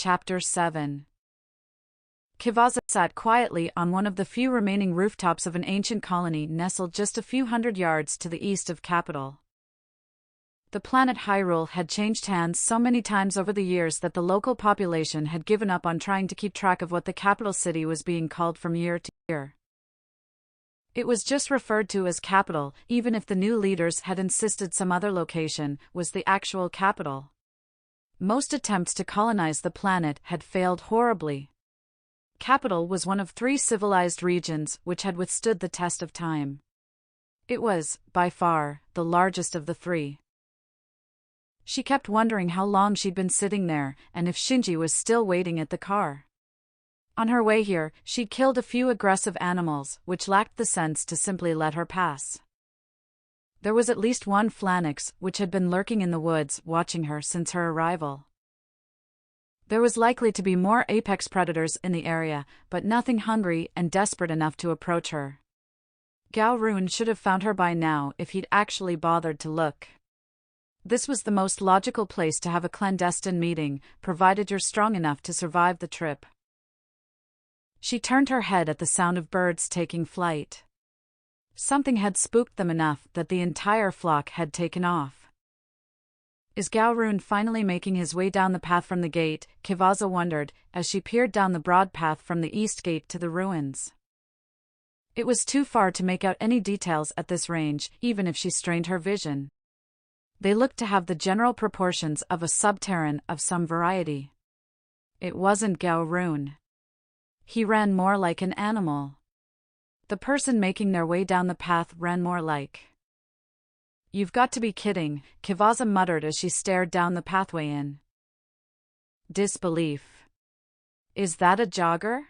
Chapter 7. Kivasa sat quietly on one of the few remaining rooftops of an ancient colony nestled just a few hundred yards to the east of capital. The planet Hyrule had changed hands so many times over the years that the local population had given up on trying to keep track of what the capital city was being called from year to year. It was just referred to as capital, even if the new leaders had insisted some other location was the actual capital. Most attempts to colonize the planet had failed horribly. Capital was one of 3 civilized regions which had withstood the test of time. It was, by far, the largest of the 3. She kept wondering how long she'd been sitting there, and if Shinji was still waiting at the car. On her way here, she'd killed a few aggressive animals, which lacked the sense to simply let her pass. There was at least one phalanx which had been lurking in the woods, watching her since her arrival. There was likely to be more apex predators in the area, but nothing hungry and desperate enough to approach her. Gao Run should have found her by now if he'd actually bothered to look. This was the most logical place to have a clandestine meeting, provided you're strong enough to survive the trip. She turned her head at the sound of birds taking flight. Something had spooked them enough that the entire flock had taken off. Is Gao Run finally making his way down the path from the gate? Kivasa wondered, as she peered down the broad path from the east gate to the ruins. It was too far to make out any details at this range, even if she strained her vision. They looked to have the general proportions of a subterrane of some variety. It wasn't Gao Run. He ran more like an animal. The person making their way down the path ran more like. You've got to be kidding, Kivasa muttered as she stared down the pathway in disbelief. Is that a jogger?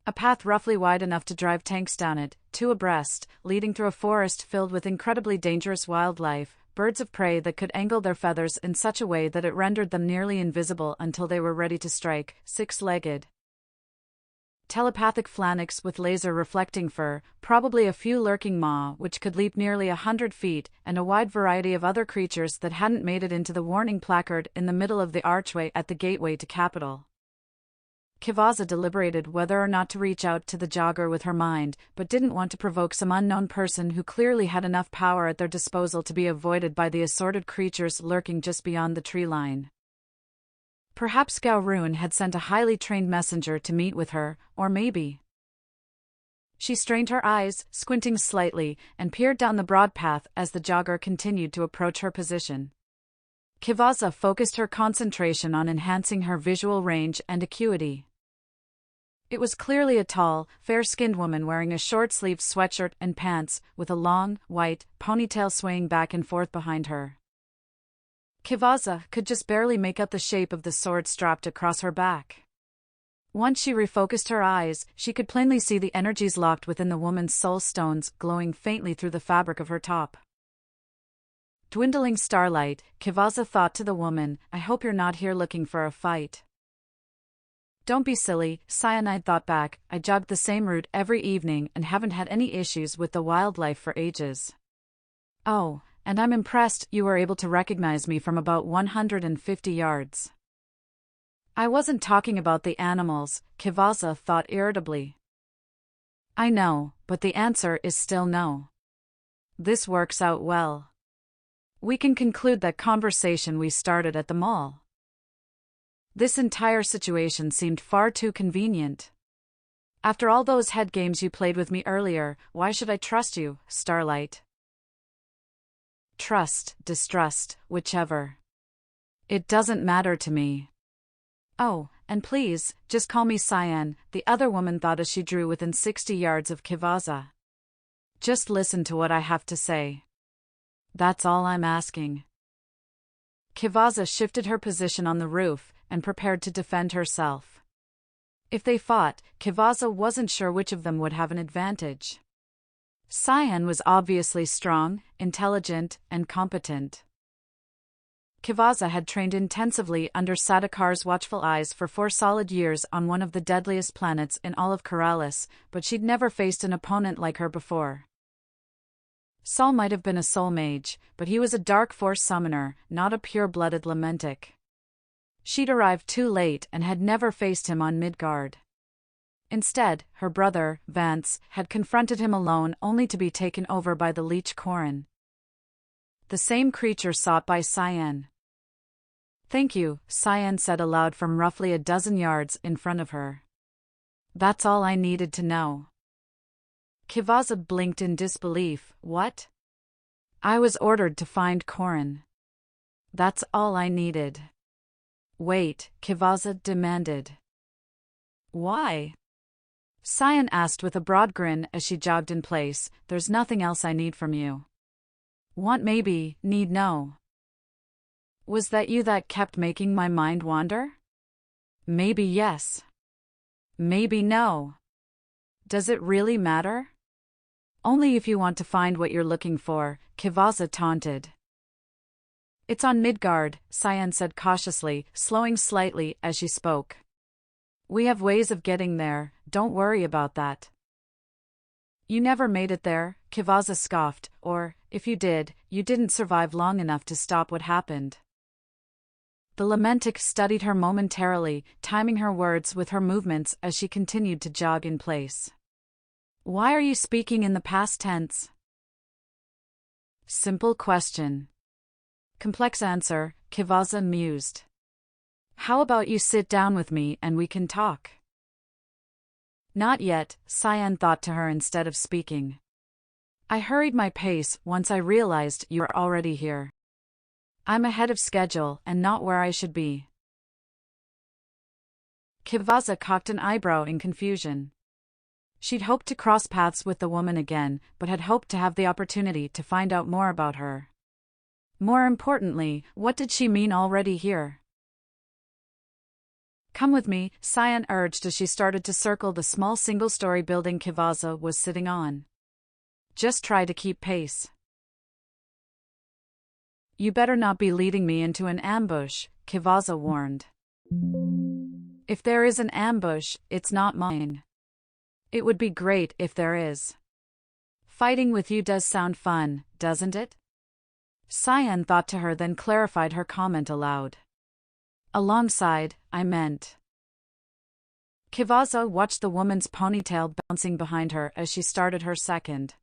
A path roughly wide enough to drive tanks down it, 2 abreast, leading through a forest filled with incredibly dangerous wildlife, birds of prey that could angle their feathers in such a way that it rendered them nearly invisible until they were ready to strike, 6-legged. Telepathic phalanx with laser-reflecting fur, probably a few lurking maw which could leap nearly 100 feet, and a wide variety of other creatures that hadn't made it into the warning placard in the middle of the archway at the gateway to capital. Kivasa deliberated whether or not to reach out to the jogger with her mind, but didn't want to provoke some unknown person who clearly had enough power at their disposal to be avoided by the assorted creatures lurking just beyond the tree line. Perhaps Gao Run had sent a highly trained messenger to meet with her, or maybe. She strained her eyes, squinting slightly, and peered down the broad path as the jogger continued to approach her position. Kivasa focused her concentration on enhancing her visual range and acuity. It was clearly a tall, fair-skinned woman wearing a short-sleeved sweatshirt and pants, with a long, white ponytail swaying back and forth behind her. Kivasa could just barely make out the shape of the sword strapped across her back. Once she refocused her eyes, she could plainly see the energies locked within the woman's soul stones glowing faintly through the fabric of her top. Dwindling starlight, Kivasa thought to the woman, I hope you're not here looking for a fight. Don't be silly, Cyanide thought back, I jogged the same route every evening and haven't had any issues with the wildlife for ages. Oh, and I'm impressed you were able to recognize me from about 150 yards. I wasn't talking about the animals, Kivasa thought irritably. I know, but the answer is still no. This works out well. We can conclude that conversation we started at the mall. This entire situation seemed far too convenient. After all those head games you played with me earlier, why should I trust you, Starlight? Trust, distrust, whichever. It doesn't matter to me. Oh, and please, just call me Cyan, the other woman thought as she drew within 60 yards of Kivasa. Just listen to what I have to say. That's all I'm asking. Kivasa shifted her position on the roof and prepared to defend herself. If they fought, Kivasa wasn't sure which of them would have an advantage. Cyan was obviously strong, intelligent, and competent. Kivasa had trained intensively under Sadakar's watchful eyes for 4 solid years on one of the deadliest planets in all of Keralis, but she'd never faced an opponent like her before. Saul might have been a soul mage, but he was a dark force summoner, not a pure-blooded Lamentic. She'd arrived too late and had never faced him on Midguard. Instead, her brother, Vance, had confronted him alone only to be taken over by the leech Corin. The same creature sought by Cyan. "Thank you," Cyan said aloud from roughly a dozen yards in front of her. "That's all I needed to know." Kivaza blinked in disbelief. "What?" "I was ordered to find Corin. That's all I needed." "Wait," Kivaza demanded. "Why?" Cyan asked with a broad grin as she jogged in place. "There's nothing else I need from you." "Want maybe, need no." "Was that you that kept making my mind wander?" "Maybe yes. Maybe no. Does it really matter?" "Only if you want to find what you're looking for," Kivaza taunted. "It's on Midguard," Cyan said cautiously, slowing slightly as she spoke. "We have ways of getting there, don't worry about that." "You never made it there," Kivaza scoffed, "or, if you did, you didn't survive long enough to stop what happened." The Lamentic studied her momentarily, timing her words with her movements as she continued to jog in place. "Why are you speaking in the past tense?" "Simple question. Complex answer," Kivaza mused. "How about you sit down with me and we can talk?" "Not yet," Cyan thought to her instead of speaking. "I hurried my pace once I realized you were already here. I'm ahead of schedule and not where I should be." Kivaza cocked an eyebrow in confusion. She'd hoped to cross paths with the woman again, but had hoped to have the opportunity to find out more about her. More importantly, what did she mean already here? "Come with me," Cyan urged as she started to circle the small single-story building Kivaza was sitting on. "Just try to keep pace." "You better not be leading me into an ambush," Kivaza warned. "If there is an ambush, it's not mine. It would be great if there is. Fighting with you does sound fun, doesn't it?" Cyan thought to her, then clarified her comment aloud. "Alongside, I meant." Kivaza watched the woman's ponytail bouncing behind her as she started her second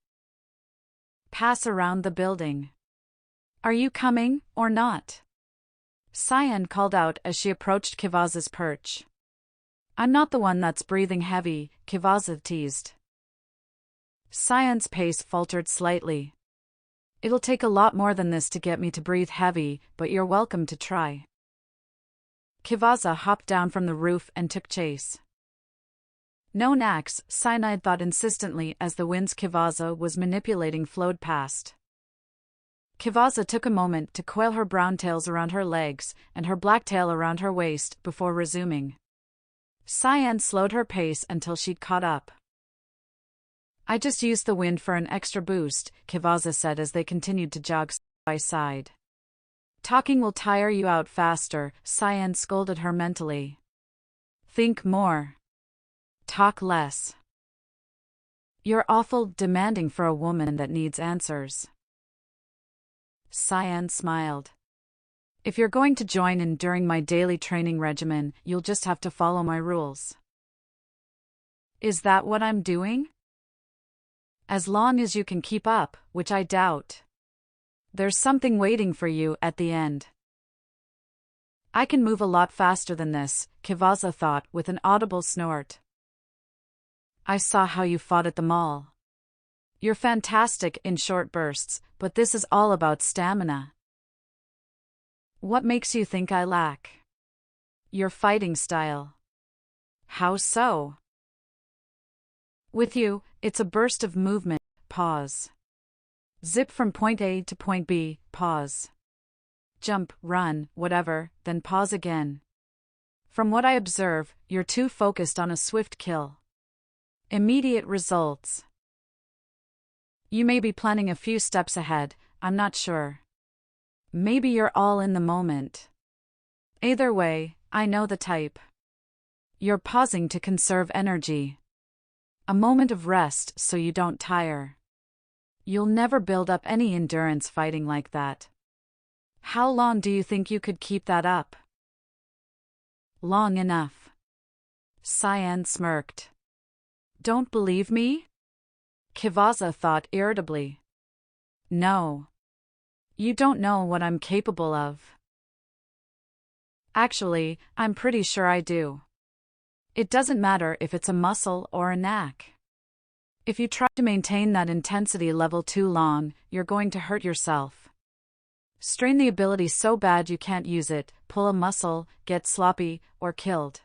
pass around the building. "Are you coming, or not?" Cyan called out as she approached Kivaza's perch. "I'm not the one that's breathing heavy," Kivaza teased. Cyan's pace faltered slightly. "It'll take a lot more than this to get me to breathe heavy, but you're welcome to try." Kivaza hopped down from the roof and took chase. "No knacks," Cyanide thought insistently as the winds Kivaza was manipulating flowed past. Kivaza took a moment to coil her brown tails around her legs and her black tail around her waist before resuming. Cyan slowed her pace until she'd caught up. "I just used the wind for an extra boost," Kivaza said as they continued to jog side by side. "Talking will tire you out faster," Cyan scolded her mentally. "Think more. Talk less. You're awful demanding for a woman that needs answers." Cyan smiled. "If you're going to join in during my daily training regimen, you'll just have to follow my rules." "Is that what I'm doing?" "As long as you can keep up, which I doubt. There's something waiting for you at the end." "I can move a lot faster than this," Kivaza thought with an audible snort. "I saw how you fought at the mall. You're fantastic in short bursts, but this is all about stamina." "What makes you think I lack?" "Your fighting style." "How so?" "With you, it's a burst of movement, pause. Zip from point A to point B, pause. Jump, run, whatever, then pause again. From what I observe, you're too focused on a swift kill. Immediate results. You may be planning a few steps ahead, I'm not sure. Maybe you're all in the moment. Either way, I know the type. You're pausing to conserve energy. A moment of rest so you don't tire. You'll never build up any endurance fighting like that. How long do you think you could keep that up?" Long enough. Cyan smirked. Don't believe me? Kvaza thought irritably. No. You don't know what I'm capable of. Actually, I'm pretty sure I do. It doesn't matter if it's a muscle or a knack. If you try to maintain that intensity level too long, you're going to hurt yourself. Strain the ability so bad you can't use it, pull a muscle, get sloppy, or killed.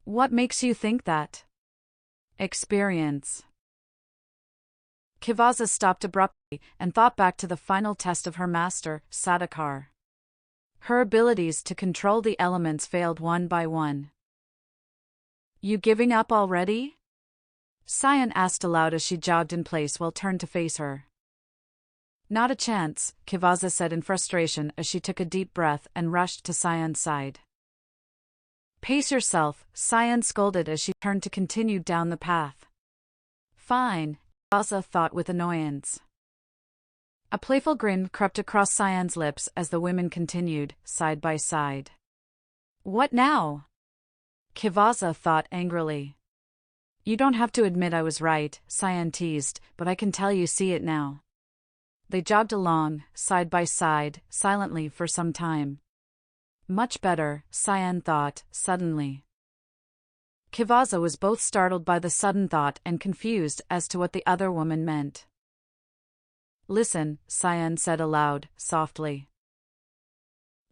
What makes you think that? Experience. Kvaza stopped abruptly and thought back to the final test of her master, Sadakar. Her abilities to control the elements failed one by one. You giving up already? Cyan asked aloud as she jogged in place while turned to face her. Not a chance, Kvaza said in frustration as she took a deep breath and rushed to Cyan's side. Pace yourself, Cyan scolded as she turned to continue down the path. Fine, Kvaza thought with annoyance. A playful grin crept across Cyan's lips as the women continued, side by side. What now? Kvaza thought angrily. You don't have to admit I was right, Cyan teased, but I can tell you see it now. They jogged along, side by side, silently for some time. Much better, Cyan thought, suddenly. Kvaza was both startled by the sudden thought and confused as to what the other woman meant. Listen, Cyan said aloud, softly.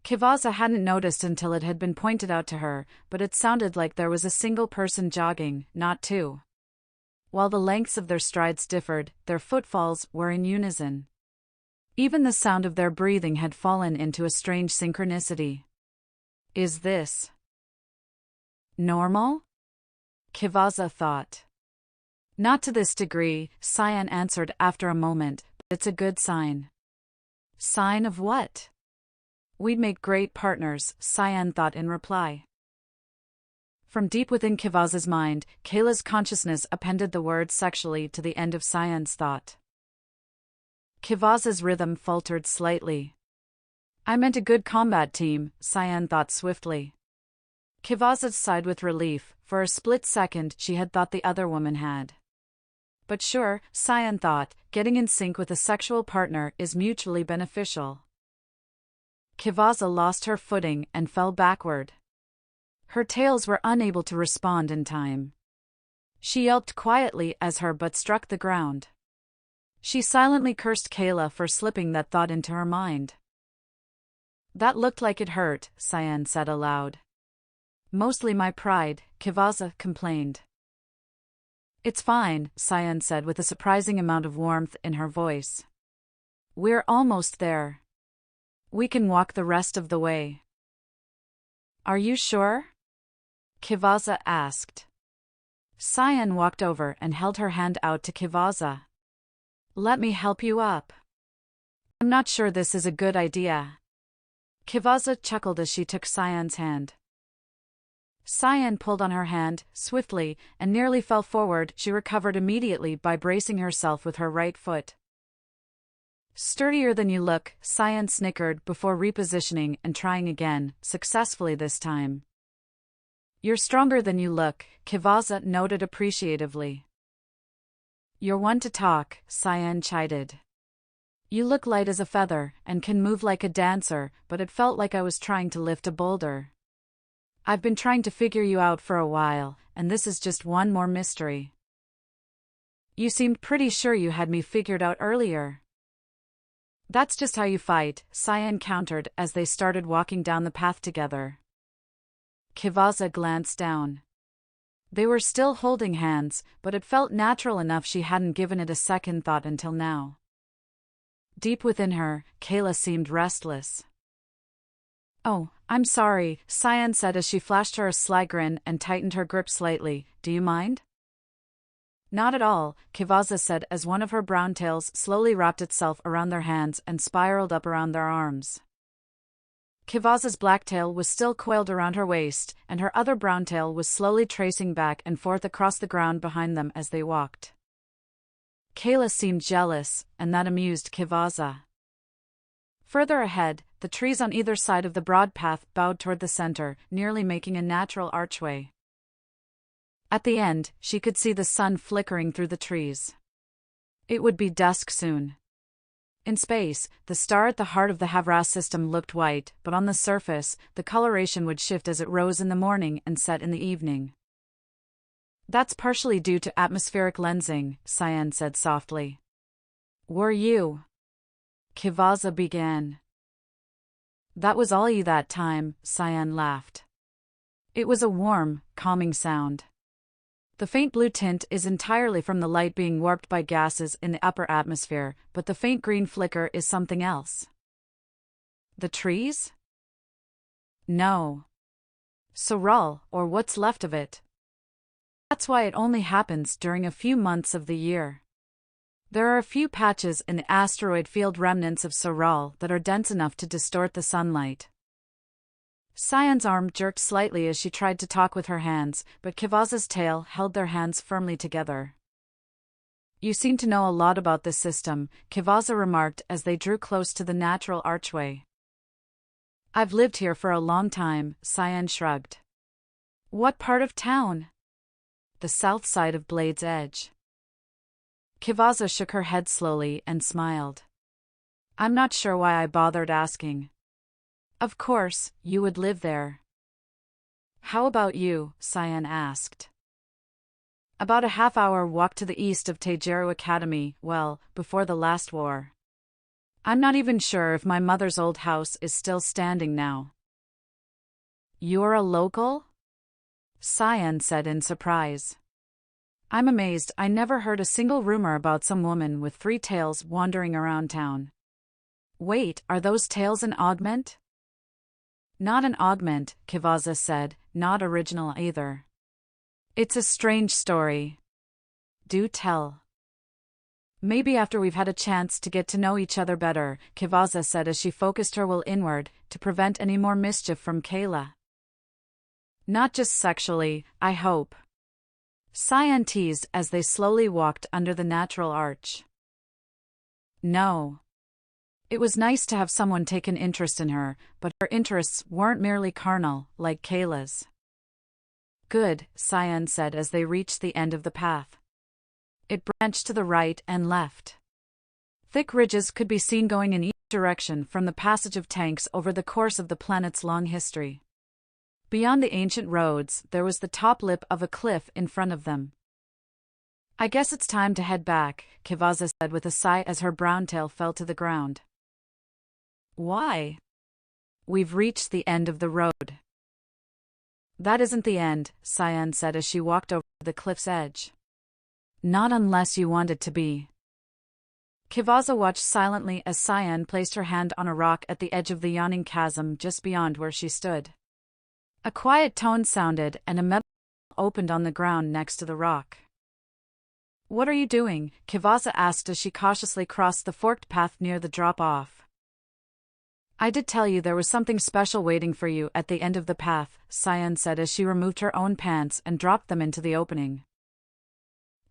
Kvaza hadn't noticed until it had been pointed out to her, but it sounded like there was a single person jogging, not two. While the lengths of their strides differed, their footfalls were in unison. Even the sound of their breathing had fallen into a strange synchronicity. Is this normal? Kvaza thought. Not to this degree, Cyan answered after a moment, but it's a good sign. Sign of what? We'd make great partners, Cyan thought in reply. From deep within Kvaza's mind, Kayla's consciousness appended the word sexually to the end of Cyan's thought. Kvaza's rhythm faltered slightly. I meant a good combat team, Cyan thought swiftly. Kvaza sighed with relief. For a split second she had thought the other woman had. But sure, Cyan thought, getting in sync with a sexual partner is mutually beneficial. Kvaza lost her footing and fell backward. Her tails were unable to respond in time. She yelped quietly as her butt struck the ground. She silently cursed Kayla for slipping that thought into her mind. That looked like it hurt, Cyan said aloud. Mostly my pride, Kvaza complained. It's fine, Cyan said with a surprising amount of warmth in her voice. We're almost there. We can walk the rest of the way. Are you sure? Kvaza asked. Cyan walked over and held her hand out to Kvaza. Let me help you up. I'm not sure this is a good idea. Kvaza chuckled as she took Cyan's hand. Cyan pulled on her hand, swiftly, and nearly fell forward. She recovered immediately by bracing herself with her right foot. Sturdier than you look, Cyan snickered before repositioning and trying again, successfully this time. You're stronger than you look, Kvaza noted appreciatively. You're one to talk, Cyan chided. You look light as a feather, and can move like a dancer, but it felt like I was trying to lift a boulder. I've been trying to figure you out for a while, and this is just one more mystery. You seemed pretty sure you had me figured out earlier. That's just how you fight, Cyan countered as they started walking down the path together. Kvaza glanced down. They were still holding hands, but it felt natural enough she hadn't given it a second thought until now. Deep within her, Kayla seemed restless. Oh, I'm sorry, Cyan said as she flashed her a sly grin and tightened her grip slightly. Do you mind? Not at all, Kvaza said as one of her brown tails slowly wrapped itself around their hands and spiraled up around their arms. Kvaza's black tail was still coiled around her waist, and her other brown tail was slowly tracing back and forth across the ground behind them as they walked. Kayla seemed jealous, and that amused Kvaza. Further ahead, the trees on either side of the broad path bowed toward the center, nearly making a natural archway. At the end, she could see the sun flickering through the trees. It would be dusk soon. In space, the star at the heart of the Havras system looked white, but on the surface, the coloration would shift as it rose in the morning and set in the evening. That's partially due to atmospheric lensing, Cyan said softly. Were you? Kivaza began. That was all you that time, Cyan laughed. It was a warm, calming sound. The faint blue tint is entirely from the light being warped by gases in the upper atmosphere, but the faint green flicker is something else. The trees? No. Soral, or what's left of it. That's why it only happens during a few months of the year. There are a few patches in the asteroid field remnants of Soral that are dense enough to distort the sunlight. Cyan's arm jerked slightly as she tried to talk with her hands, but Kivaza's tail held their hands firmly together. You seem to know a lot about this system, Kivaza remarked as they drew close to the natural archway. I've lived here for a long time, Cyan shrugged. What part of town? The south side of Blade's Edge. Kivaza shook her head slowly and smiled. I'm not sure why I bothered asking. Of course, you would live there. How about you? Cyan asked. About a half-hour walk to the east of Tejeru Academy, well, before the last war. I'm not even sure if my mother's old house is still standing now. You're a local? Cyan said in surprise. I'm amazed I never heard a single rumor about some woman with 3 tails wandering around town. Wait, are those tails an augment? Not an augment, Kivaza said, not original either. It's a strange story. Do tell. Maybe after we've had a chance to get to know each other better, Kivaza said as she focused her will inward, to prevent any more mischief from Kayla. Not just sexually, I hope. Cyan teased as they slowly walked under the natural arch. No. It was nice to have someone take an interest in her, but her interests weren't merely carnal, like Kayla's. Good, Cyan said as they reached the end of the path. It branched to the right and left. Thick ridges could be seen going in each direction from the passage of tanks over the course of the planet's long history. Beyond the ancient roads, there was the top lip of a cliff in front of them. I guess it's time to head back, Kivaza said with a sigh as her brown tail fell to the ground. Why? We've reached the end of the road. That isn't the end, Cyan said as she walked over the cliff's edge. Not unless you want it to be. Kivaza watched silently as Cyan placed her hand on a rock at the edge of the yawning chasm just beyond where she stood. A quiet tone sounded and a metal opened on the ground next to the rock. What are you doing? Kivaza asked as she cautiously crossed the forked path near the drop-off. I did tell you there was something special waiting for you at the end of the path, Cyan said as she removed her own pants and dropped them into the opening.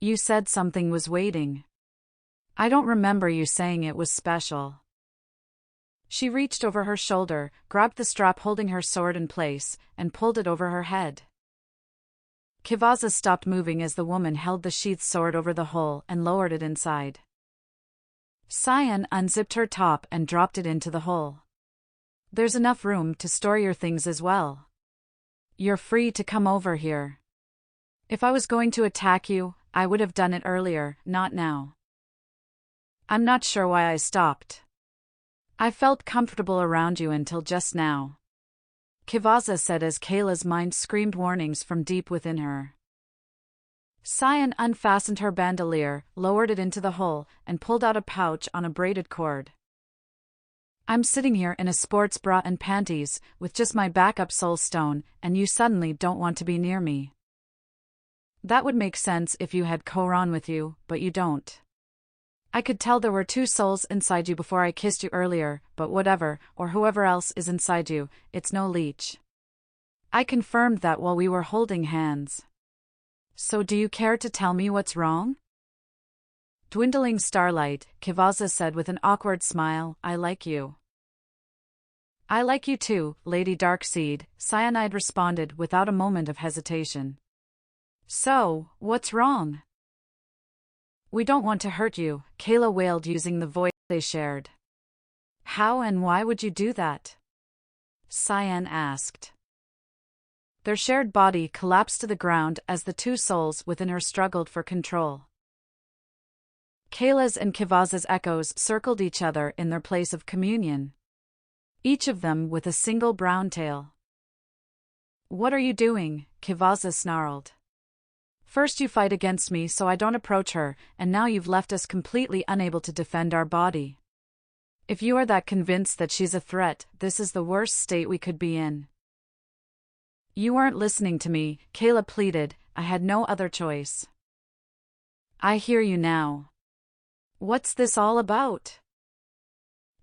You said something was waiting. I don't remember you saying it was special. She reached over her shoulder, grabbed the strap holding her sword in place, and pulled it over her head. Kivaza stopped moving as the woman held the sheathed sword over the hole and lowered it inside. Cyan unzipped her top and dropped it into the hole. There's enough room to store your things as well. You're free to come over here. If I was going to attack you, I would have done it earlier, not now. I'm not sure why I stopped. I felt comfortable around you until just now. Kivaza said as Kayla's mind screamed warnings from deep within her. Cyan unfastened her bandolier, lowered it into the hole, and pulled out a pouch on a braided cord. I'm sitting here in a sports bra and panties, with just my backup soul stone, and you suddenly don't want to be near me. That would make sense if you had Koran with you, but you don't. I could tell there were 2 souls inside you before I kissed you earlier, but whatever, or whoever else is inside you, it's no leech. I confirmed that while we were holding hands. So do you care to tell me what's wrong? Dwindling starlight, Kivaza said with an awkward smile, I like you. I like you too, Lady Darkseid, Cyanide responded without a moment of hesitation. So, what's wrong? We don't want to hurt you, Kayla wailed using the voice they shared. How and why would you do that? Cyan asked. Their shared body collapsed to the ground as the two souls within her struggled for control. Kayla's and Kivaza's echoes circled each other in their place of communion, each of them with a single brown tail. What are you doing? Kivaza snarled. First you fight against me so I don't approach her, and now you've left us completely unable to defend our body. If you are that convinced that she's a threat, this is the worst state we could be in. You aren't listening to me, Kayla pleaded. I had no other choice. I hear you now. What's this all about?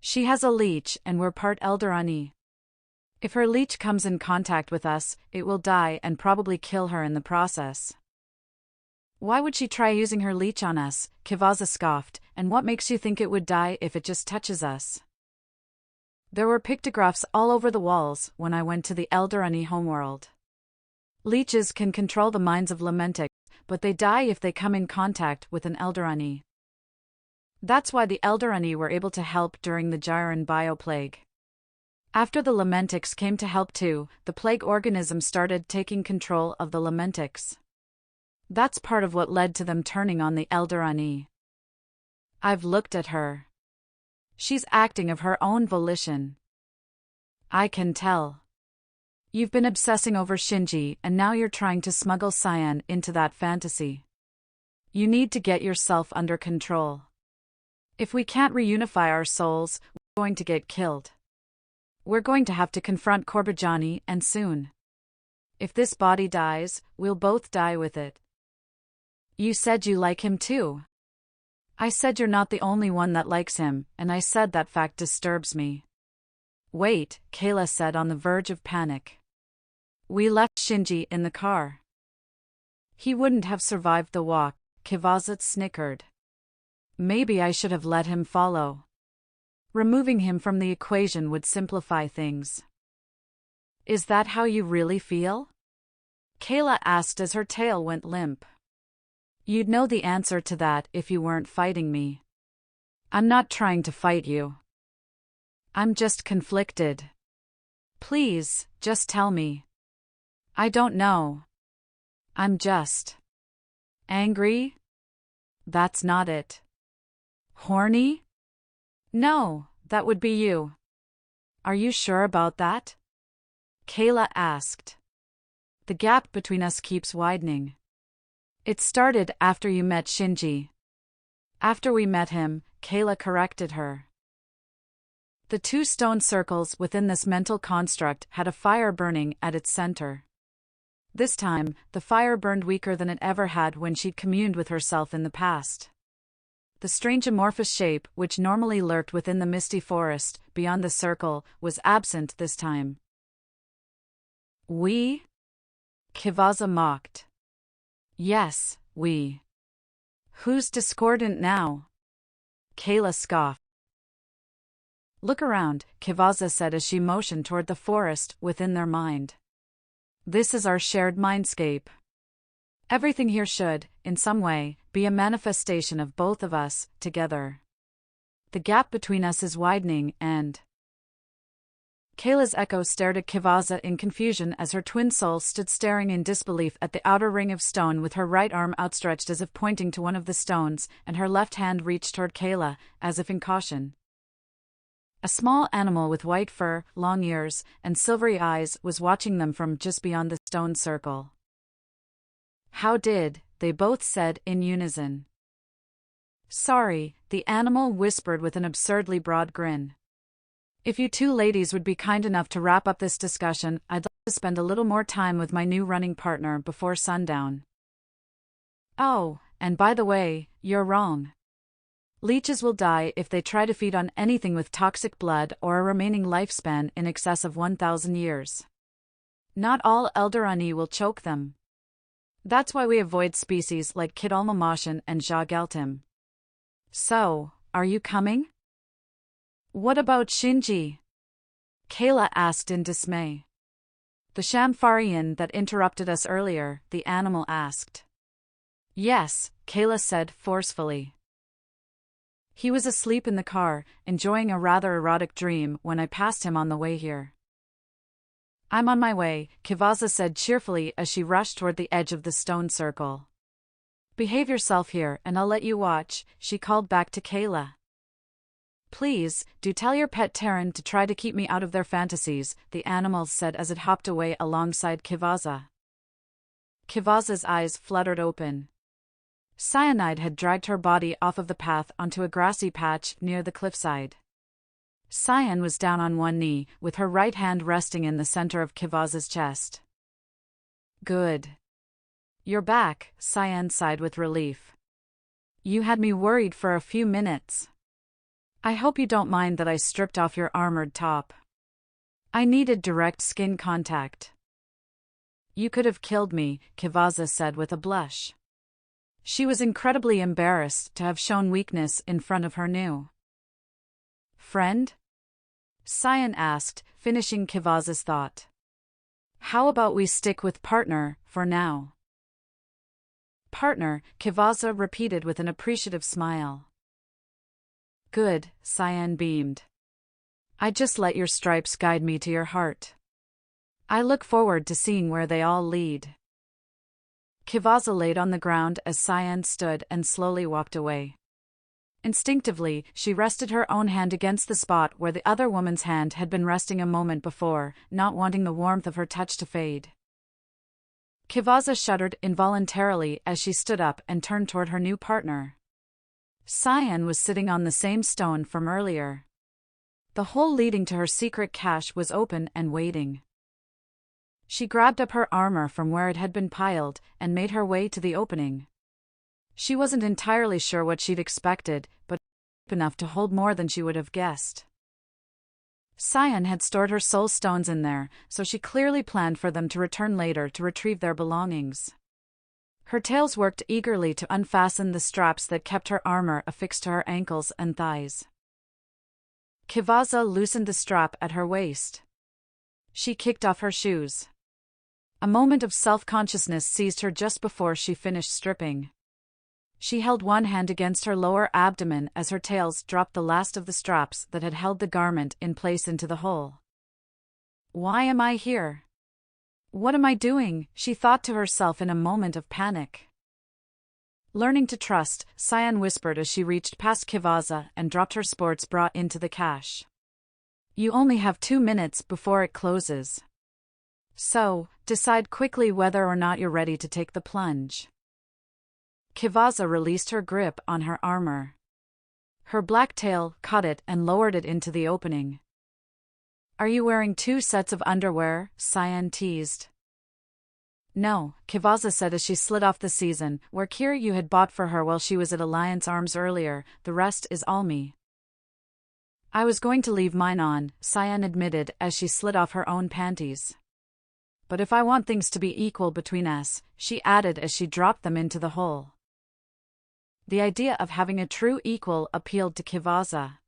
She has a leech and we're part Elderani. If her leech comes in contact with us, it will die and probably kill her in the process. Why would she try using her leech on us? Kivaza scoffed, and what makes you think it would die if it just touches us? There were pictographs all over the walls when I went to the Elderani homeworld. Leeches can control the minds of Lamentics, but they die if they come in contact with an Elderani. That's why the Elderani were able to help during the Gyron bioplague. After the Lamentics came to help too, the plague organism started taking control of the Lamentics. That's part of what led to them turning on the Elderani. I've looked at her. She's acting of her own volition. I can tell. You've been obsessing over Shinji and now you're trying to smuggle Cyan into that fantasy. You need to get yourself under control. If we can't reunify our souls, we're going to get killed. We're going to have to confront Korbajani, and soon. If this body dies, we'll both die with it. You said you like him too. I said you're not the only one that likes him, and I said that fact disturbs me. Wait, Kayla said on the verge of panic. We left Shinji in the car. He wouldn't have survived the walk, Kivaza snickered. Maybe I should have let him follow. Removing him from the equation would simplify things. Is that how you really feel? Kayla asked as her tail went limp. You'd know the answer to that if you weren't fighting me. I'm not trying to fight you. I'm just conflicted. Please, just tell me. I don't know. I'm just angry? That's not it. Horny? No, that would be you. Are you sure about that? Kayla asked. The gap between us keeps widening. It started after you met Shinji. After we met him, Kayla corrected her. The two stone circles within this mental construct had a fire burning at its center. This time, the fire burned weaker than it ever had when she'd communed with herself in the past. The strange amorphous shape, which normally lurked within the misty forest, beyond the circle, was absent this time. We? Kivaza mocked. Yes, we. Who's discordant now? Kayla scoffed. Look around, Kivaza said as she motioned toward the forest within their mind. This is our shared mindscape. Everything here should, in some way, be a manifestation of both of us, together. The gap between us is widening and… Kayla's echo stared at Kivaza in confusion as her twin soul stood staring in disbelief at the outer ring of stone with her right arm outstretched as if pointing to one of the stones, and her left hand reached toward Kayla, as if in caution. A small animal with white fur, long ears, and silvery eyes was watching them from just beyond the stone circle. How did, they both said in unison. Sorry, the animal whispered with an absurdly broad grin. If you two ladies would be kind enough to wrap up this discussion, I'd like to spend a little more time with my new running partner before sundown. Oh, and by the way, you're wrong. Leeches will die if they try to feed on anything with toxic blood or a remaining lifespan in excess of 1,000 years. Not all Elderani will choke them. That's why we avoid species like Kidalmamashin and Jageltim. So, are you coming? What about Shinji? Kayla asked in dismay. The Shamfarian that interrupted us earlier, the animal asked. Yes, Kayla said forcefully. He was asleep in the car, enjoying a rather erotic dream when I passed him on the way here. I'm on my way, Kivaza said cheerfully as she rushed toward the edge of the stone circle. Behave yourself here and I'll let you watch, she called back to Kayla. Please, do tell your pet Terran to try to keep me out of their fantasies, the animal said as it hopped away alongside Kivaza. Kivaza's eyes fluttered open. Cyanide had dragged her body off of the path onto a grassy patch near the cliffside. Cyan was down on one knee, with her right hand resting in the center of Kivaza's chest. Good. You're back, Cyan sighed with relief. You had me worried for a few minutes. I hope you don't mind that I stripped off your armored top. I needed direct skin contact. You could have killed me, Kivaza said with a blush. She was incredibly embarrassed to have shown weakness in front of her new friend? Cyan asked, finishing Kivaza's thought. How about we stick with partner, for now? Partner, Kivaza repeated with an appreciative smile. Good, Cyan beamed. I just let your stripes guide me to your heart. I look forward to seeing where they all lead. Kivaza laid on the ground as Cyan stood and slowly walked away. Instinctively, she rested her own hand against the spot where the other woman's hand had been resting a moment before, not wanting the warmth of her touch to fade. Kivaza shuddered involuntarily as she stood up and turned toward her new partner. Cyan was sitting on the same stone from earlier. The hole leading to her secret cache was open and waiting. She grabbed up her armor from where it had been piled and made her way to the opening. She wasn't entirely sure what she'd expected, but enough to hold more than she would have guessed. Cyan had stored her soul stones in there, so she clearly planned for them to return later to retrieve their belongings. Her tails worked eagerly to unfasten the straps that kept her armor affixed to her ankles and thighs. Kivaza loosened the strap at her waist. She kicked off her shoes. A moment of self-consciousness seized her just before she finished stripping. She held one hand against her lower abdomen as her tails dropped the last of the straps that had held the garment in place into the hole. Why am I here? What am I doing? She thought to herself in a moment of panic. Learning to trust, Cyan whispered as she reached past Kivaza and dropped her sports bra into the cache. You only have 2 minutes before it closes. So, decide quickly whether or not you're ready to take the plunge. Kivaza released her grip on her armor. Her black tail caught it and lowered it into the opening. Are you wearing 2 sets of underwear? Cyan teased. No, Kivaza said as she slid off the season, where Kiryu had bought for her while she was at Alliance Arms earlier. The rest is all me. I was going to leave mine on, Cyan admitted as she slid off her own panties. But if I want things to be equal between us, she added as she dropped them into the hole. The idea of having a true equal appealed to Kivaza.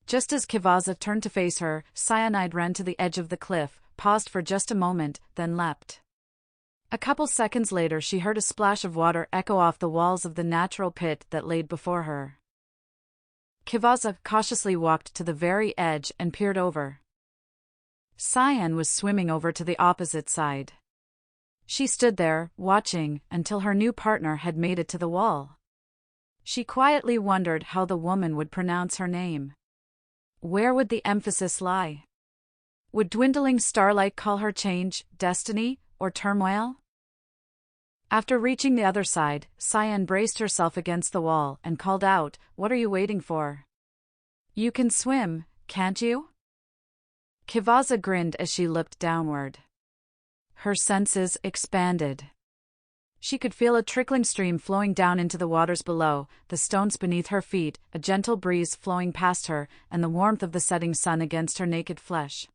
Just as Kivaza turned to face her, Cyanide ran to the edge of the cliff, paused for just a moment, then leapt. A couple seconds later she heard a splash of water echo off the walls of the natural pit that laid before her. Kivaza cautiously walked to the very edge and peered over. Cyan was swimming over to the opposite side. She stood there, watching, until her new partner had made it to the wall. She quietly wondered how the woman would pronounce her name. Where would the emphasis lie? Would dwindling starlight call her change, destiny, or turmoil? After reaching the other side, Cyan braced herself against the wall and called out, "What are you waiting for? You can swim, can't you?" Kivaza grinned as she looked downward. Her senses expanded. She could feel a trickling stream flowing down into the waters below, the stones beneath her feet, a gentle breeze flowing past her, and the warmth of the setting sun against her naked flesh.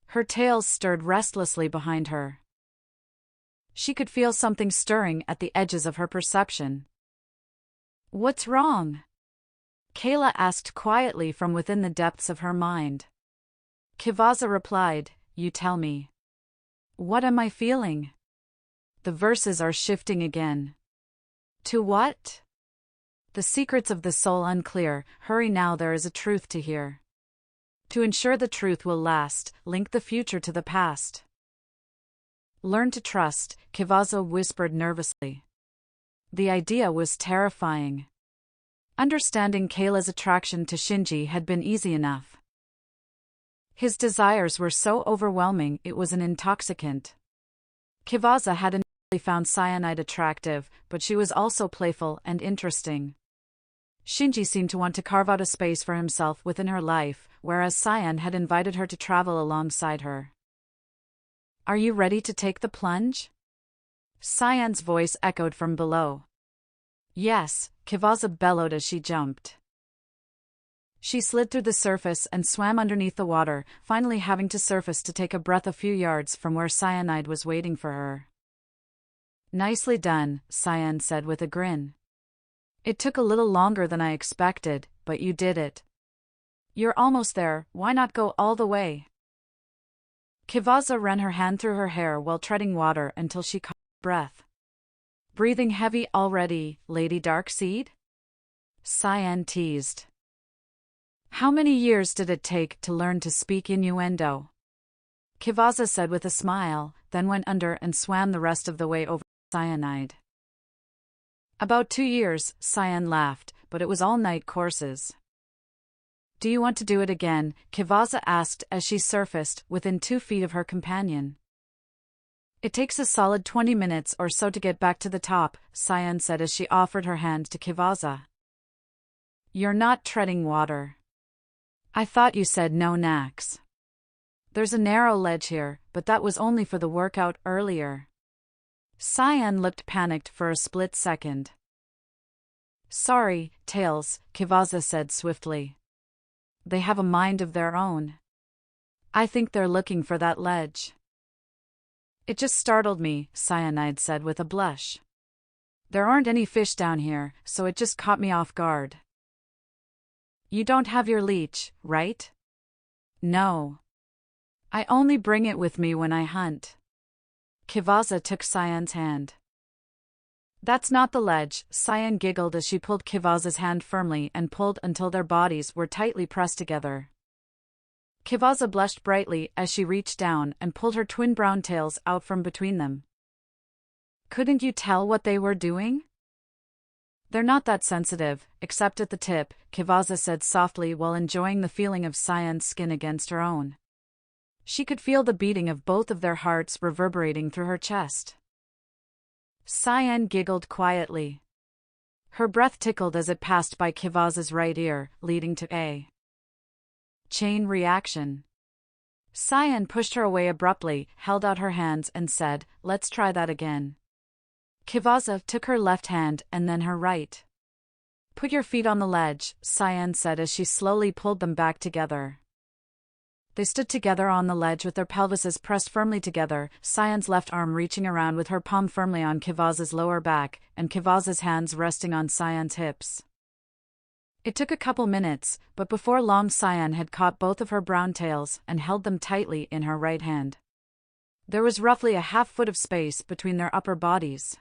Her tails stirred restlessly behind her. She could feel something stirring at the edges of her perception. What's wrong? Kayla asked quietly from within the depths of her mind. Kivaza replied, "You tell me. What am I feeling?" The verses are shifting again. To what? The secrets of the soul unclear, hurry now, there is a truth to hear. To ensure the truth will last, link the future to the past. Learn to trust, Kivaza whispered nervously. The idea was terrifying. Understanding Kayla's attraction to Shinji had been easy enough. His desires were so overwhelming it was an intoxicant. Kivaza had initially found Cyanide attractive, but she was also playful and interesting. Shinji seemed to want to carve out a space for himself within her life, whereas Cyan had invited her to travel alongside her. Are you ready to take the plunge? Cyan's voice echoed from below. Yes, Kivaza bellowed as she jumped. She slid through the surface and swam underneath the water, finally having to surface to take a breath a few yards from where Cyanide was waiting for her. Nicely done, Cyan said with a grin. It took a little longer than I expected, but you did it. You're almost there, why not go all the way? Kivaza ran her hand through her hair while treading water until she caught her breath. Breathing heavy already, Lady Darkseid? Cyan teased. How many years did it take to learn to speak innuendo? Kivaza said with a smile, then went under and swam the rest of the way over Cyanide. About 2 years, Cyan laughed, but it was all-night courses. Do you want to do it again? Kivaza asked as she surfaced within 2 feet of her companion. It takes a solid 20 minutes or so to get back to the top, Cyan said as she offered her hand to Kivaza. You're not treading water. I thought you said no knacks. There's a narrow ledge here, but that was only for the workout earlier. Cyan looked panicked for a split second. Sorry, Tails, Kivaza said swiftly. They have a mind of their own. I think they're looking for that ledge. It just startled me, Cyanide said with a blush. There aren't any fish down here, so it just caught me off guard. You don't have your leech, right? No. I only bring it with me when I hunt. Kivaza took Cyan's hand. That's not the ledge, Cyan giggled as she pulled Kivaza's hand firmly and pulled until their bodies were tightly pressed together. Kivaza blushed brightly as she reached down and pulled her twin brown tails out from between them. Couldn't you tell what they were doing? They're not that sensitive, except at the tip, Kivaza said softly while enjoying the feeling of Cyan's skin against her own. She could feel the beating of both of their hearts reverberating through her chest. Cyan giggled quietly. Her breath tickled as it passed by Kivaza's right ear, leading to a chain reaction. Cyan pushed her away abruptly, held out her hands and said, "Let's try that again." Kivaza took her left hand and then her right. "Put your feet on the ledge," Cyan said as she slowly pulled them back together. They stood together on the ledge with their pelvises pressed firmly together, Cyan's left arm reaching around with her palm firmly on Kivaza's lower back, and Kivaza's hands resting on Cyan's hips. It took a couple minutes, but before long Cyan had caught both of her brown tails and held them tightly in her right hand. There was roughly a half-foot of space between their upper bodies.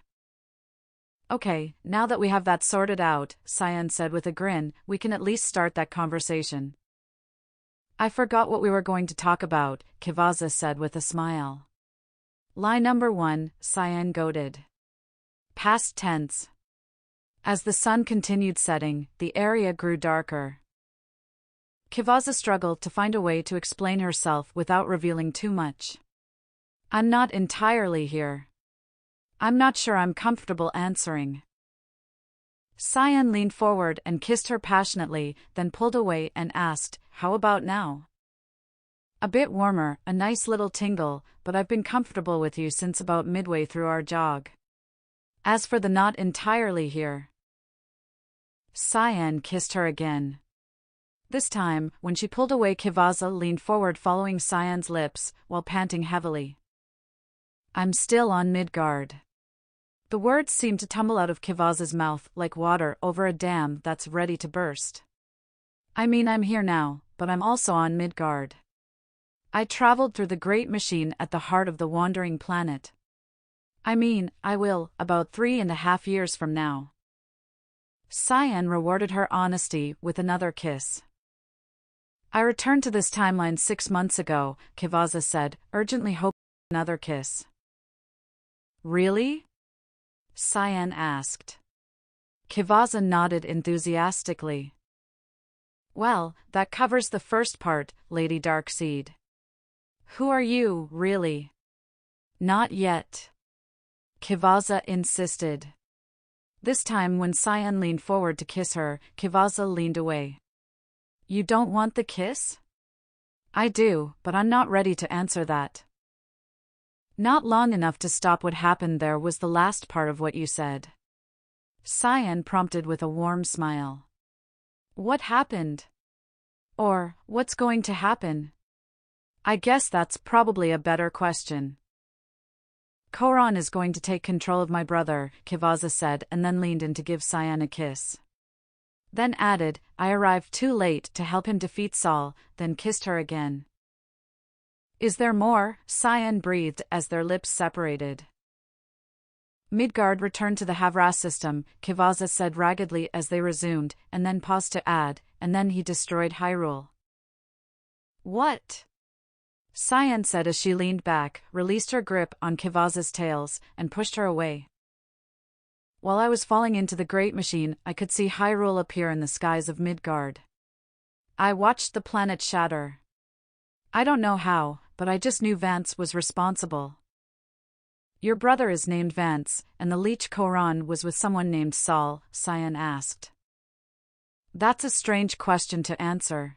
Okay, now that we have that sorted out, Cyan said with a grin, we can at least start that conversation. I forgot what we were going to talk about, Kivaza said with a smile. Lie number 1, Cyan goaded. Past tense. As the sun continued setting, the area grew darker. Kivaza struggled to find a way to explain herself without revealing too much. I'm not entirely here. I'm not sure I'm comfortable answering. Cyan leaned forward and kissed her passionately, then pulled away and asked, how about now? A bit warmer, a nice little tingle, but I've been comfortable with you since about midway through our jog. As for the not entirely here. Cyan kissed her again. This time, when she pulled away, Kivaza leaned forward following Cyan's lips, while panting heavily. I'm still on Midguard. The words seemed to tumble out of Kivaza's mouth like water over a dam that's ready to burst. I mean, I'm here now, but I'm also on Midguard. I traveled through the great machine at the heart of the wandering planet. I mean, I will, about 3.5 years from now. Cyan rewarded her honesty with another kiss. I returned to this timeline 6 months ago, Kvaza said, urgently hoping for another kiss. Really? Cyan asked. Kvaza nodded enthusiastically. Well, that covers the first part, Lady Darkseid. Who are you, really? Not yet. Kvaza insisted. This time when Cyan leaned forward to kiss her, Kvaza leaned away. You don't want the kiss? I do, but I'm not ready to answer that. Not long enough to stop what happened there was the last part of what you said. Cyan prompted with a warm smile. What happened? Or, what's going to happen? I guess that's probably a better question. Koran is going to take control of my brother, Kvaza said, and then leaned in to give Cyan a kiss. Then added, I arrived too late to help him defeat Saul, then kissed her again. Is there more? Cyan breathed as their lips separated. Midguard returned to the Havras system, Kvaza said raggedly as they resumed, and then paused to add, and then he destroyed Hyrule. What? Cyan said as she leaned back, released her grip on Kvaza's tails, and pushed her away. While I was falling into the great machine, I could see Hyrule appear in the skies of Midgard. I watched the planet shatter. I don't know how, but I just knew Vance was responsible. Your brother is named Vance, and the leech Koran was with someone named Saul, Cyan asked. That's a strange question to answer.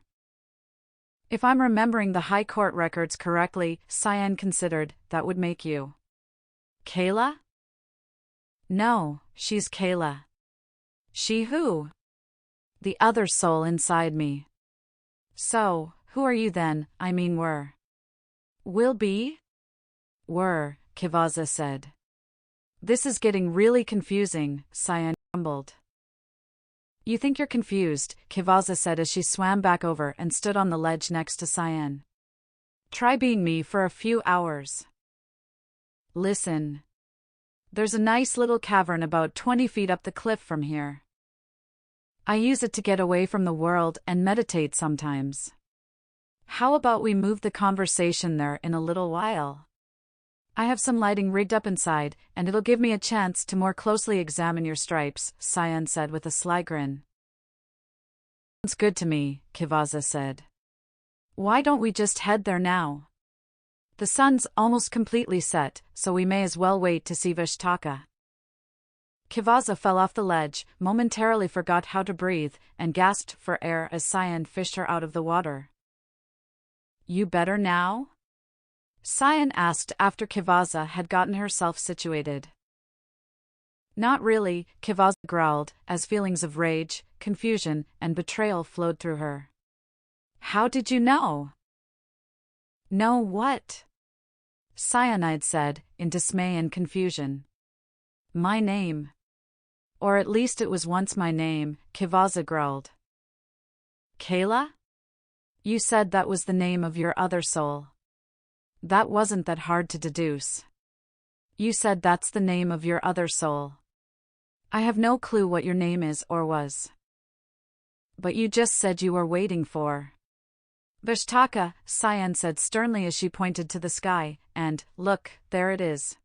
If I'm remembering the High Court records correctly, Cyan considered, that would make you. Kayla? No, she's Kayla. She who? The other soul inside me. So, who are you then, I mean were? Will be? Were, Kvaza said. This is getting really confusing, Cyan grumbled. You think you're confused, Kvaza said as she swam back over and stood on the ledge next to Cyan. Try being me for a few hours. Listen. There's a nice little cavern about 20 feet up the cliff from here. I use it to get away from the world and meditate sometimes. How about we move the conversation there in a little while? I have some lighting rigged up inside, and it'll give me a chance to more closely examine your stripes, Cyan said with a sly grin. Sounds good to me, Kvaza said. Why don't we just head there now? The sun's almost completely set, so we may as well wait to see Vishtaka. Kvaza fell off the ledge, momentarily forgot how to breathe, and gasped for air as Cyan fished her out of the water. You better now? Cyan asked after Kvaza had gotten herself situated. Not really, Kvaza growled, as feelings of rage, confusion, and betrayal flowed through her. How did you know? Know what? Cyanide said, in dismay and confusion. My name. Or at least it was once my name, Kvaza growled. Kayla? You said that was the name of your other soul. That wasn't that hard to deduce. You said that's the name of your other soul. I have no clue what your name is or was. But you just said you were waiting for. Vishtaka, Cyan said sternly as she pointed to the sky, and, look, there it is.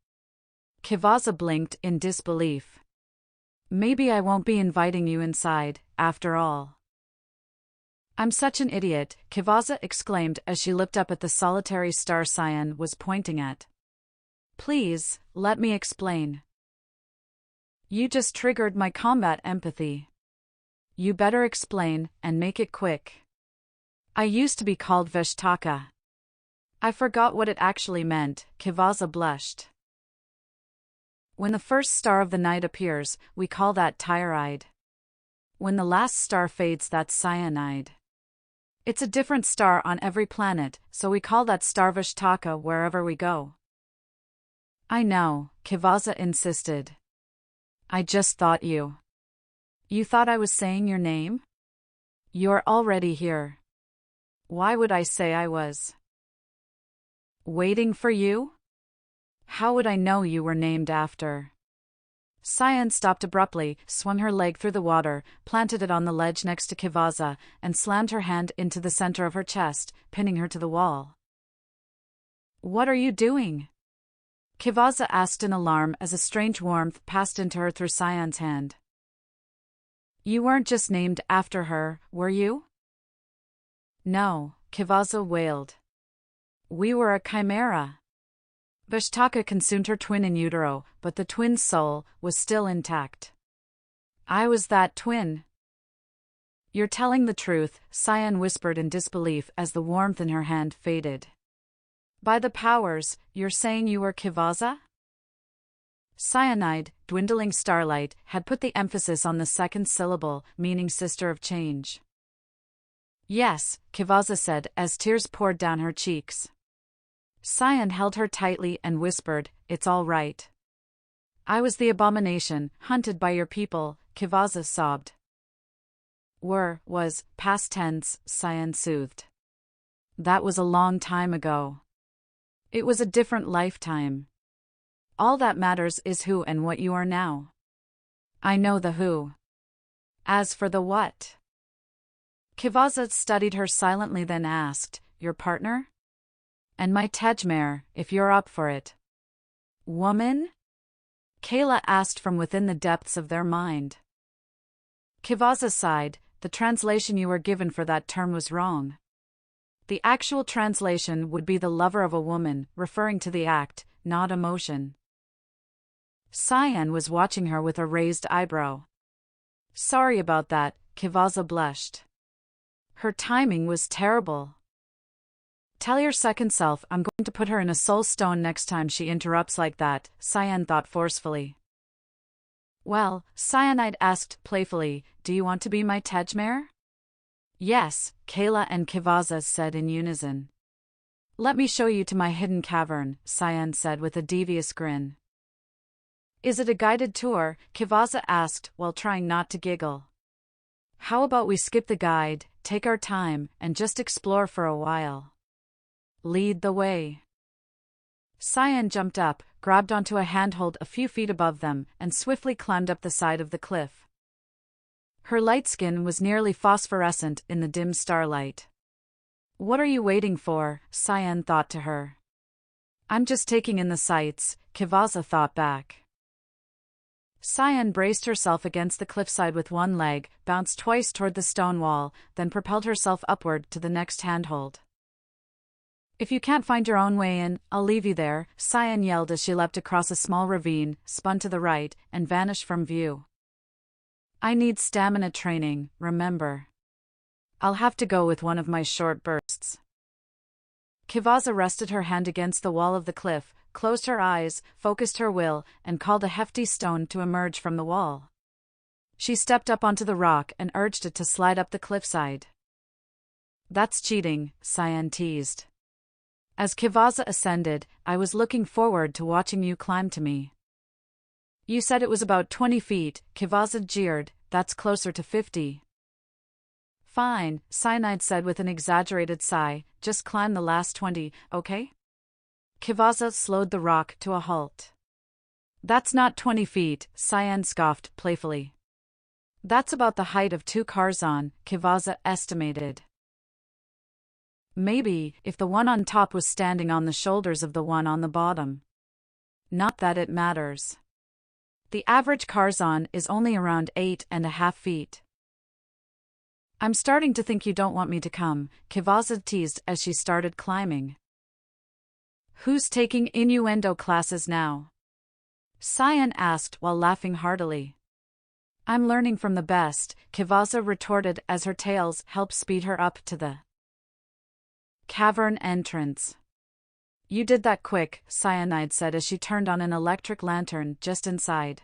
Kvaza blinked in disbelief. Maybe I won't be inviting you inside, after all. I'm such an idiot, Kvaza exclaimed as she looked up at the solitary star Cyan was pointing at. Please, let me explain. You just triggered my combat empathy. You better explain, and make it quick. I used to be called Vishtaka. I forgot what it actually meant, Kvaza blushed. When the first star of the night appears, we call that Tyride. When the last star fades, that's Cyanide. It's a different star on every planet, so we call that star Vishtaka wherever we go. I know, Kvaza insisted. I just thought you. You thought I was saying your name? You're already here. Why would I say I was? Waiting for you? How would I know you were named after? Cyan stopped abruptly, swung her leg through the water, planted it on the ledge next to Kivaza, and slammed her hand into the center of her chest, pinning her to the wall. What are you doing? Kivaza asked in alarm as a strange warmth passed into her through Cyan's hand. You weren't just named after her, were you? No, Kivaza wailed. We were a chimera. Vashtaka consumed her twin in utero, but the twin's soul was still intact. I was that twin. You're telling the truth, Cyan whispered in disbelief as the warmth in her hand faded. By the powers, you're saying you were Kivaza? Cyanide, dwindling starlight, had put the emphasis on the second syllable, meaning sister of change. Yes, Kivaza said as tears poured down her cheeks. Cyan held her tightly and whispered, It's all right. I was the abomination, hunted by your people, Kivaza sobbed. Was, past tense, Cyan soothed. That was a long time ago. It was a different lifetime. All that matters is who and what you are now. I know the who. As for the what? Kivaza studied her silently, then asked, Your partner? And my Tejmare, if you're up for it. Woman? Kayla asked from within the depths of their mind. Kivaza sighed. The translation you were given for that term was wrong. The actual translation would be the lover of a woman, referring to the act, not emotion. Cyan was watching her with a raised eyebrow. Sorry about that, Kivaza blushed. Her timing was terrible. Tell your second self I'm going to put her in a soul stone next time she interrupts like that, Cyan thought forcefully. Well, Cyanide asked playfully, do you want to be my Tejmare? Yes, Kayla and Kivaza said in unison. Let me show you to my hidden cavern, Cyan said with a devious grin. Is it a guided tour? Kivaza asked while trying not to giggle. How about we skip the guide, take our time, and just explore for a while? Lead the way. Cyan jumped up, grabbed onto a handhold a few feet above them, and swiftly climbed up the side of the cliff. Her light skin was nearly phosphorescent in the dim starlight. What are you waiting for? Cyan thought to her. I'm just taking in the sights, Kivaza thought back. Cyan braced herself against the cliffside with one leg, bounced twice toward the stone wall, then propelled herself upward to the next handhold. If you can't find your own way in, I'll leave you there, Cyan yelled as she leapt across a small ravine, spun to the right, and vanished from view. I need stamina training, remember. I'll have to go with one of my short bursts. Kivaza rested her hand against the wall of the cliff, closed her eyes, focused her will, and called a hefty stone to emerge from the wall. She stepped up onto the rock and urged it to slide up the cliffside. That's cheating, Cyan teased. As Kivaza ascended, I was looking forward to watching you climb to me. You said it was about 20 feet, Kivaza jeered, that's closer to 50. Fine, Cyanide said with an exaggerated sigh, just climb the last 20, okay? Kivaza slowed the rock to a halt. That's not 20 feet, Cyan scoffed playfully. That's about the height of 2 cars on, Kivaza estimated. Maybe, if the one on top was standing on the shoulders of the one on the bottom. Not that it matters. The average Karzan is only around 8.5 feet. I'm starting to think you don't want me to come, Kivaza teased as she started climbing. Who's taking innuendo classes now? Cyan asked while laughing heartily. I'm learning from the best, Kivaza retorted as her tails helped speed her up to the cavern entrance. You did that quick, Cyanide said as she turned on an electric lantern just inside.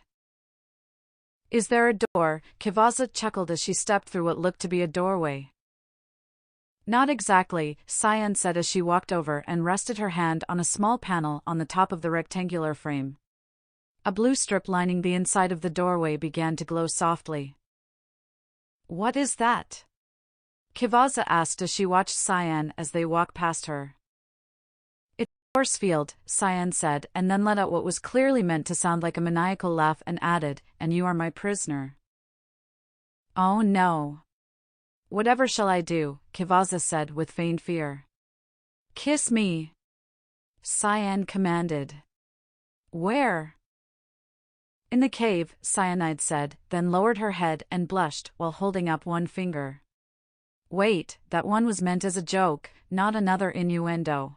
Is there a door? Kivaza chuckled as she stepped through what looked to be a doorway. Not exactly, Cyan said as she walked over and rested her hand on a small panel on the top of the rectangular frame. A blue strip lining the inside of the doorway began to glow softly. What is that? Kivaza asked as she watched Cyan as they walked past her. It's Force field, Cyan said, and then let out what was clearly meant to sound like a maniacal laugh and added, and you are my prisoner. Oh no. Whatever shall I do? Kivaza said with feigned fear. Kiss me, Cyan commanded. Where? In the cave, Cyanide said, then lowered her head and blushed while holding up one finger. Wait, that one was meant as a joke, not another innuendo.